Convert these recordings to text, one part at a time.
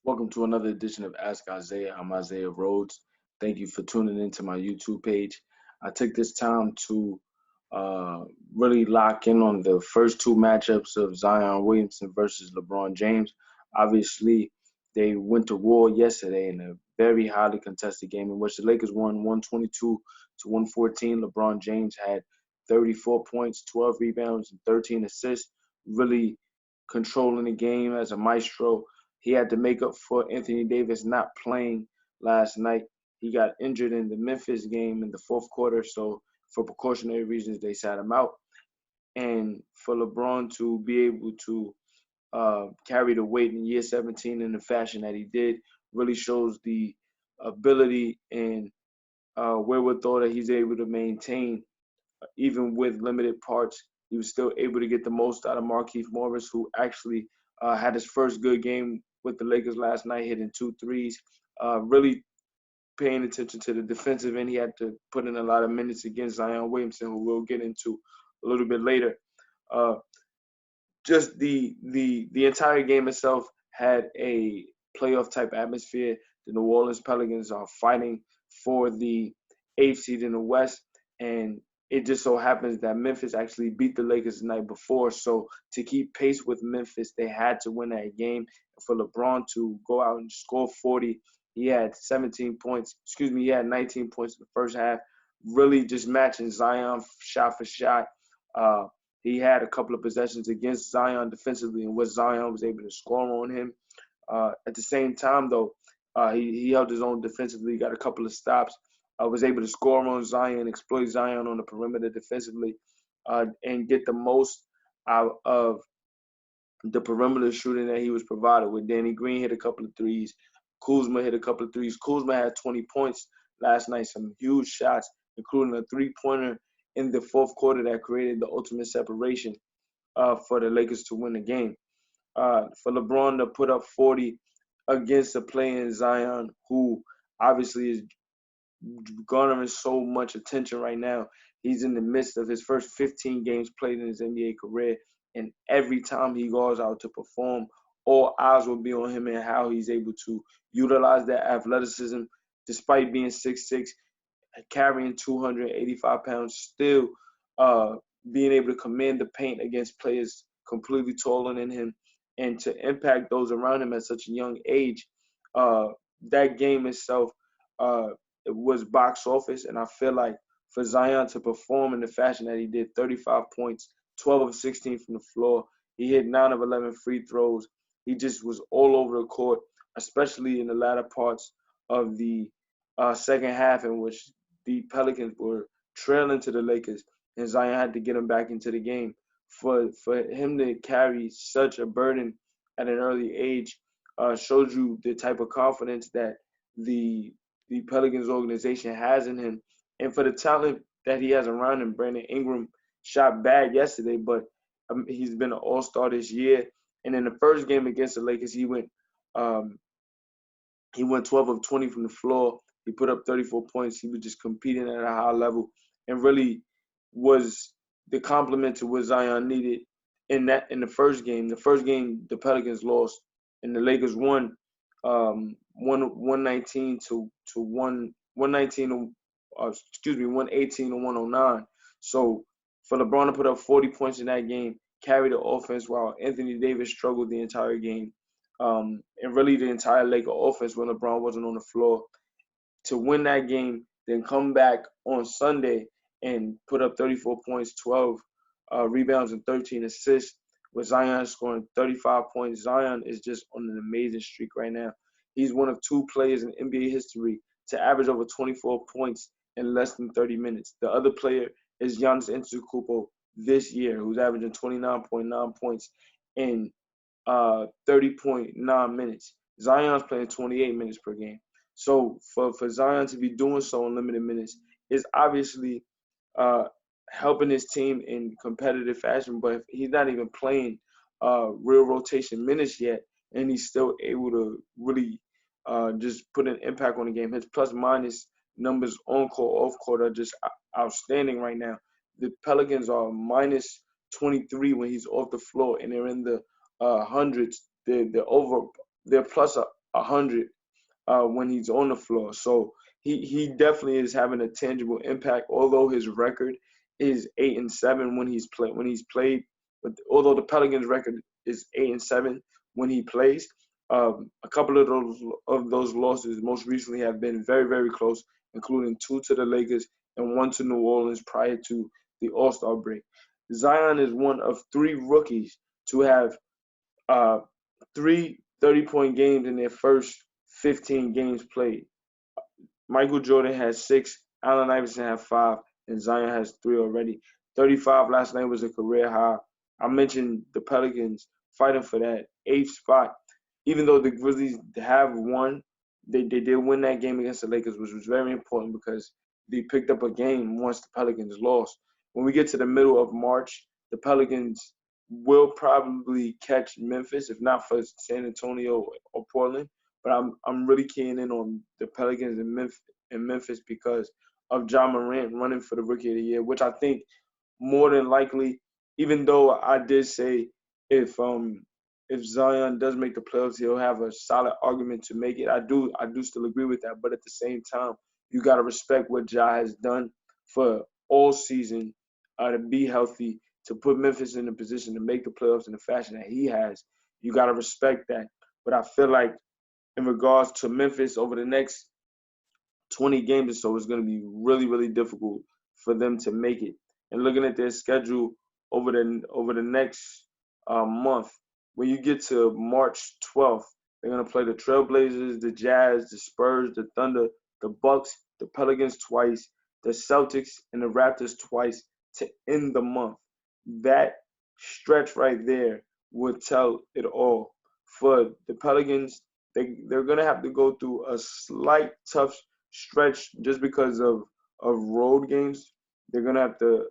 Welcome to another edition of Ask Isaiah. I'm Isaiah Rhodes. Thank you for tuning into my YouTube page. I took this time to uh, really lock in on the first two matchups of Zion Williamson versus LeBron James. Obviously, they went to war yesterday in a very highly contested game in which the Lakers won 122 to 114. LeBron James had 34 points, 12 rebounds, and 13 assists, really controlling the game as a maestro. He had to make up for Anthony Davis not playing last night. He got injured in the Memphis game in the fourth quarter, so for precautionary reasons, they sat him out. And for LeBron to be able to carry the weight in year 17 in the fashion that he did really shows the ability and wherewithal that he's able to maintain, even with limited parts. He was still able to get the most out of Markieff Morris, who actually had his first good game with the Lakers last night, hitting 2 threes. Really paying attention to the defensive end. He had to put in a lot of minutes against Zion Williamson, who we'll get into a little bit later. Uh, just the entire game itself had a playoff type atmosphere. The New Orleans Pelicans are fighting for the eighth seed in the West, and it just so happens that Memphis actually beat the Lakers the night before. So to keep pace with Memphis, they had to win that game. For LeBron to go out and score 40, he had 17 points. He had 19 points in the first half, really just matching Zion shot for shot. Uh, he had a couple of possessions against Zion defensively, and what Zion was able to score on him. At the same time, though, he held his own defensively, got a couple of stops, was able to score on Zion, exploit Zion on the perimeter defensively, and get the most out of the perimeter shooting that he was provided with. Danny Green hit a couple of threes. Kuzma hit a couple of threes. Kuzma had 20 points last night, some huge shots, including a three-pointer in the fourth quarter that created the ultimate separation for the Lakers to win the game. For LeBron to put up 40 against a player in Zion, who obviously is garnering so much attention right now. He's in the midst of his first 15 games played in his NBA career, and every time he goes out to perform, all eyes will be on him and how he's able to utilize that athleticism despite being 6'6", carrying 285 pounds, still being able to command the paint against players completely taller than him and to impact those around him at such a young age. Uh, that game itself it was box office, and I feel like for Zion to perform in the fashion that he did, 35 points, 12 of 16 from the floor, he hit 9 of 11 free throws. He just was all over the court, especially in the latter parts of the second half, in which the Pelicans were trailing to the Lakers, and Zion had to get him back into the game. For him to carry such a burden at an early age shows you the type of confidence that the the Pelicans organization has in him, and for the talent that he has around him. Brandon Ingram shot bad yesterday, but he's been an all-star this year. And in the first game against the Lakers, um, he went 12 of 20 from the floor. He put up 34 points. He was just competing at a high level, and really was the complement to what Zion needed in the first game. The first game the Pelicans lost, and the Lakers won 119 to 119 118 to 109. So for LeBron to put up 40 points in that game, carry the offense while Anthony Davis struggled the entire game, and really the entire Laker offense when LeBron wasn't on the floor, to win that game, then come back on Sunday and put up 34 points, 12 rebounds, and 13 assists, with Zion scoring 35 points. Zion is just on an amazing streak right now. He's one of two players in NBA history to average over 24 points in less than 30 minutes. The other player is Giannis Antetokounmpo this year, who's averaging 29.9 points in 30.9 minutes. Zion's playing 28 minutes per game. So for Zion to be doing so in limited minutes is obviously uh, helping his team in competitive fashion, but he's not even playing real rotation minutes yet, and he's still able to really just put an impact on the game. His plus minus numbers on court, off court are just outstanding right now. The Pelicans are minus 23 when he's off the floor, and they're in the hundreds. They're plus 100 when he's on the floor. So he definitely is having a tangible impact. Although his record is 8-7 when he's played, but although the Pelicans record is 8-7 when he plays, a couple of those losses most recently have been very, very close, including 2 to the Lakers and 1 to New Orleans prior to the All-Star break. Zion is one of 3 rookies to have 3 30-point games in their first 15 games played. Michael Jordan has 6, Allen Iverson has 5, and Zion has 3 already. 35 last night was a career high. I mentioned the Pelicans fighting for that 8th spot. Even though the Grizzlies have won, they did win that game against the Lakers, which was very important because they picked up a game once the Pelicans lost. When we get to the middle of March, the Pelicans will probably catch Memphis, if not for San Antonio or Portland. But I'm really keying in on the Pelicans in Memphis because of Ja Morant running for the Rookie of the Year, which I think more than likely, even though I did say if Zion does make the playoffs, he'll have a solid argument to make it. I do still agree with that, but at the same time, you got to respect what Ja has done for all season to be healthy, to put Memphis in a position to make the playoffs in the fashion that he has. You got to respect that. But I feel like in regards to Memphis over the next 20 games or so, it's going to be really, really difficult for them to make it. And looking at their schedule over the next month, when you get to March 12th, they're going to play the Trailblazers, the Jazz, the Spurs, the Thunder, the Bucks, the Pelicans twice, the Celtics, and the Raptors twice to end the month. That stretch right there would tell it all. For the Pelicans, they're going to have to go through a slight tough stretch just because of road games. They're going to have to,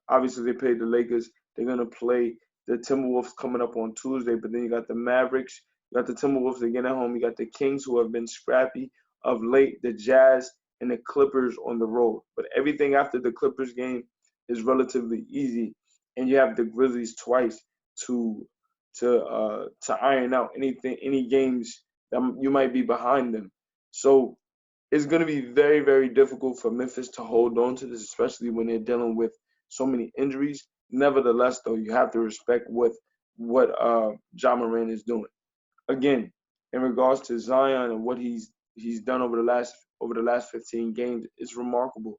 obviously, they played the Lakers. They're going to play the Timberwolves coming up on Tuesday, but then you got the Mavericks. You got the Timberwolves again at home. You got the Kings, who have been scrappy of late, the Jazz, and the Clippers on the road. But everything after the Clippers game is relatively easy, and you have the Grizzlies twice to iron out any games that you might be behind them. So it's going to be very, very difficult for Memphis to hold on to this, especially when they're dealing with so many injuries. Nevertheless, though, you have to respect what Ja Morant is doing. Again, in regards to Zion and what he's done over the last 15 games, it's remarkable.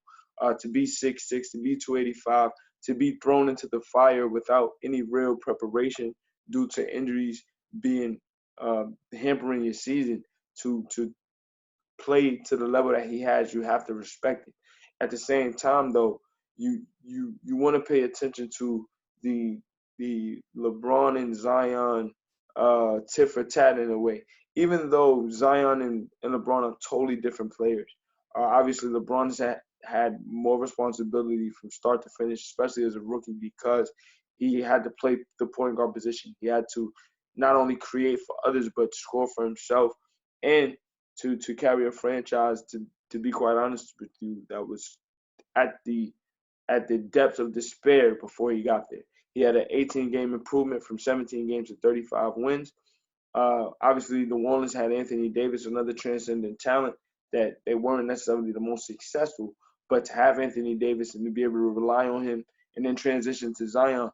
To be 6'6", to be 285, to be thrown into the fire without any real preparation due to injuries being hampering your season, to play to the level that he has, you have to respect it. At the same time, though, you want to pay attention to the LeBron and Zion tit for tat in a way. Even though Zion and LeBron are totally different players, obviously LeBron has had more responsibility from start to finish, especially as a rookie, because he had to play the point guard position. He had to not only create for others but score for himself, and to carry a franchise, to be quite honest with you, that was at the depths of despair before he got there. He had an 18-game improvement from 17 games to 35 wins. Obviously, New Orleans had Anthony Davis, another transcendent talent, that they weren't necessarily the most successful, but to have Anthony Davis and to be able to rely on him and then transition to Zion,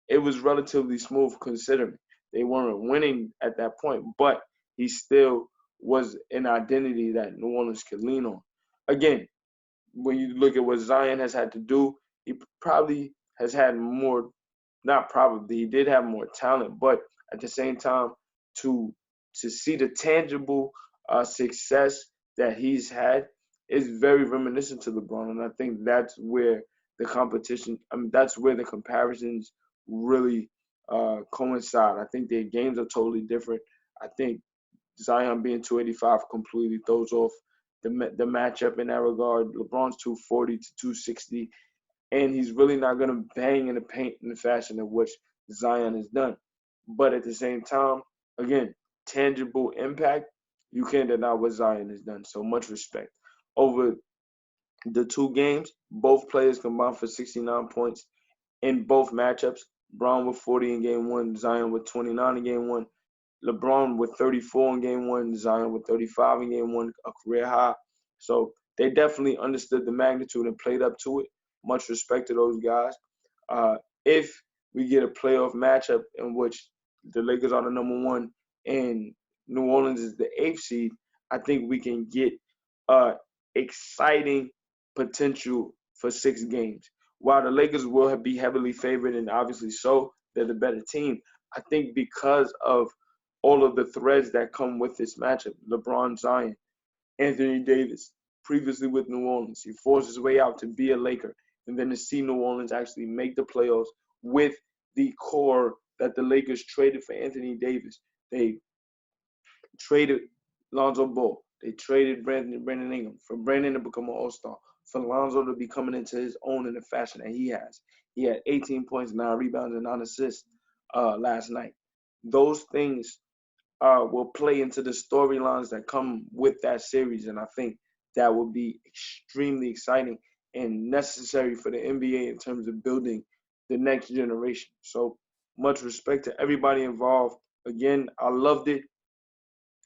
it was relatively smooth considering they weren't winning at that point, but he still was an identity that New Orleans could lean on. Again, when you look at what Zion has had to do, he probably has had more, not probably, he did have more talent, but at the same time, to see the tangible success that he's had is very reminiscent to LeBron, and I think that's where the competition, that's where the comparisons really coincide. I think their games are totally different. I think Zion being 285 completely throws off the matchup in that regard. LeBron's 240 to 260, and he's really not going to bang in the paint in the fashion of which Zion has done. But at the same time, again, tangible impact, you can't deny what Zion has done. So much respect. Over the 2 games, both players combined for 69 points in both matchups. Brown with 40 in game 1, Zion with 29 in game 1. LeBron with 34 in game one, Zion with 35 in game one, a career high. So they definitely understood the magnitude and played up to it. Much respect to those guys. If we get a playoff matchup in which the Lakers are the number one and New Orleans is the 8th seed, I think we can get exciting potential for 6 games. While the Lakers will be heavily favored, and obviously so, they're the better team, I think because of all of the threads that come with this matchup, LeBron, Zion, Anthony Davis, previously with New Orleans, he forced his way out to be a Laker, and then to see New Orleans actually make the playoffs with the core that the Lakers traded for Anthony Davis. They traded Lonzo Ball. They traded Brandon Ingram for Brandon to become an all-star, for Lonzo to be coming into his own in the fashion that he has. He had 18 points, 9 rebounds, and 9 assists last night. Those things will play into the storylines that come with that series, and I think that will be extremely exciting and necessary for the NBA in terms of building the next generation. So much respect to everybody involved. Again, I loved it.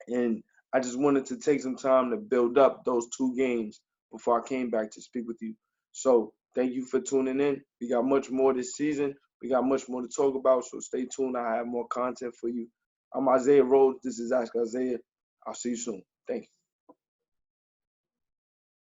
And I just wanted to take some time to build up those 2 games before I came back to speak with you. So thank you for tuning in. We got much more this season. We got much more to talk about. So stay tuned. I have more content for you. I'm Isaiah Rhodes. This is Ask Isaiah. I'll see you soon. Thank you.